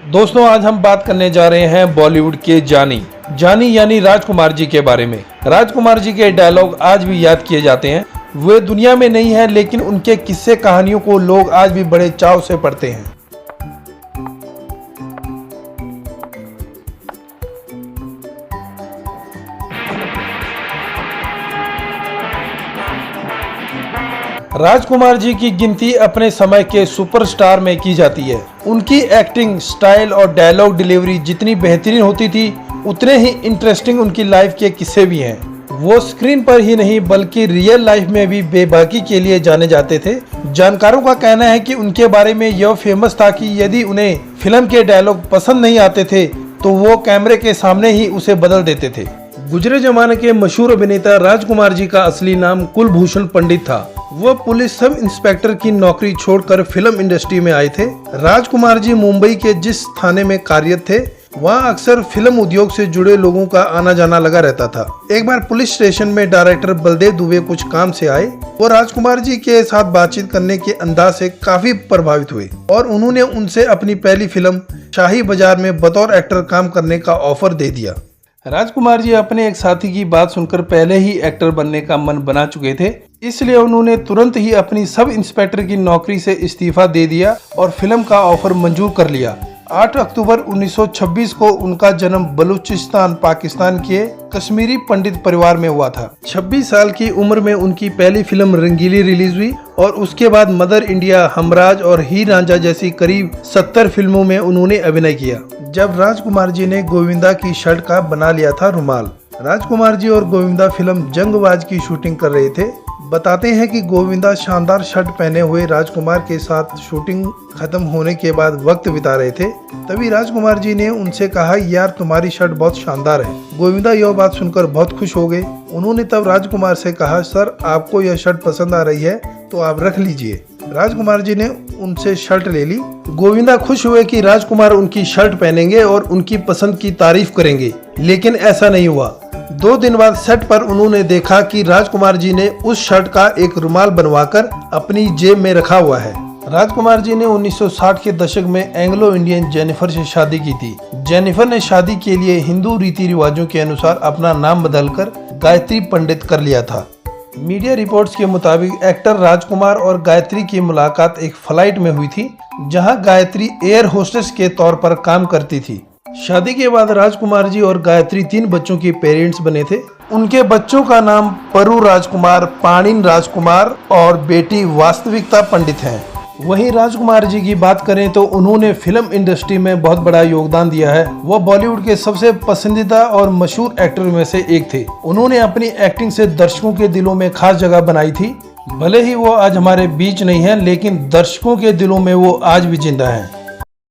दोस्तों, आज हम बात करने जा रहे हैं बॉलीवुड के जानी यानी राजकुमार जी के बारे में। राजकुमार जी के डायलॉग आज भी याद किए जाते हैं। वे दुनिया में नहीं है, लेकिन उनके किस्से कहानियों को लोग आज भी बड़े चाव से पढ़ते हैं। राजकुमार जी की गिनती अपने समय के सुपरस्टार में की जाती है। उनकी एक्टिंग स्टाइल और डायलॉग डिलीवरी जितनी बेहतरीन होती थी, उतने ही इंटरेस्टिंग उनकी लाइफ के किस्से भी हैं। वो स्क्रीन पर ही नहीं बल्कि रियल लाइफ में भी बेबाकी के लिए जाने जाते थे। जानकारों का कहना है कि उनके बारे में यह फेमस था कि यदि उन्हें फिल्म के डायलॉग पसंद नहीं आते थे तो वो कैमरे के सामने ही उसे बदल देते थे। गुजरे जमाने के मशहूर अभिनेता राजकुमार जी का असली नाम कुलभूषण पंडित था। वह पुलिस सब इंस्पेक्टर की नौकरी छोड़कर फिल्म इंडस्ट्री में आए थे। राजकुमार जी मुंबई के जिस थाने में कार्यरत थे, वहाँ अक्सर फिल्म उद्योग से जुड़े लोगों का आना जाना लगा रहता था। एक बार पुलिस स्टेशन में डायरेक्टर बलदेव दुबे कुछ काम से आए। वो राजकुमार जी के साथ बातचीत करने के अंदाज से काफी प्रभावित हुए और उन्होंने उनसे अपनी पहली फिल्म शाही बाजार में बतौर एक्टर काम करने का ऑफर दे दिया। राजकुमार जी अपने एक साथी की बात सुनकर पहले ही एक्टर बनने का मन बना चुके थे, इसलिए उन्होंने तुरंत ही अपनी सब इंस्पेक्टर की नौकरी से इस्तीफा दे दिया और फिल्म का ऑफर मंजूर कर लिया। 8 अक्टूबर 1926 को उनका जन्म बलूचिस्तान पाकिस्तान के कश्मीरी पंडित परिवार में हुआ था। 26 साल की उम्र में उनकी पहली फिल्म रंगीली रिलीज हुई और उसके बाद मदर इंडिया, हमराज और हीर रांझा जैसी करीब 70 फिल्मों में उन्होंने अभिनय किया। जब राजकुमार जी ने गोविंदा की शर्ट का बना लिया था रुमाल। राजकुमार जी और गोविंदा फिल्म जंगबाज की शूटिंग कर रहे थे। बताते हैं कि गोविंदा शानदार शर्ट पहने हुए राजकुमार के साथ शूटिंग खत्म होने के बाद वक्त बिता रहे थे। तभी राजकुमार जी ने उनसे कहा, यार तुम्हारी शर्ट बहुत शानदार है। गोविंदा यह बात सुनकर बहुत खुश हो गए। उन्होंने तब राजकुमार से कहा, सर आपको यह शर्ट पसंद आ रही है तो आप रख लीजिए। राजकुमार जी ने उनसे शर्ट ले ली। गोविंदा खुश हुए कि राजकुमार उनकी शर्ट पहनेंगे और उनकी पसंद की तारीफ करेंगे, लेकिन ऐसा नहीं हुआ। 2 दिन बाद सेट पर उन्होंने देखा कि राजकुमार जी ने उस शर्ट का एक रुमाल बनवाकर अपनी जेब में रखा हुआ है। राजकुमार जी ने 1960 के दशक में एंग्लो इंडियन जेनिफर से शादी की थी। जेनिफर ने शादी के लिए हिंदू रीति रिवाजों के अनुसार अपना नाम बदलकर गायत्री पंडित कर लिया था। मीडिया रिपोर्ट्स के मुताबिक एक्टर राजकुमार और गायत्री की मुलाकात एक फ्लाइट में हुई थी, जहां गायत्री एयर होस्टेस के तौर पर काम करती थी। शादी के बाद राजकुमार जी और गायत्री 3 बच्चों के पेरेंट्स बने थे। उनके बच्चों का नाम परु राजकुमार, पाणिन राजकुमार और बेटी वास्तविकता पंडित हैं। वहीं राजकुमार जी की बात करें तो उन्होंने फिल्म इंडस्ट्री में बहुत बड़ा योगदान दिया है। वो बॉलीवुड के सबसे पसंदीदा और मशहूर एक्टर में से एक थे। उन्होंने अपनी एक्टिंग से दर्शकों के दिलों में खास जगह बनाई थी। भले ही वो आज हमारे बीच नहीं है, लेकिन दर्शकों के दिलों में वो आज भी जिंदा है।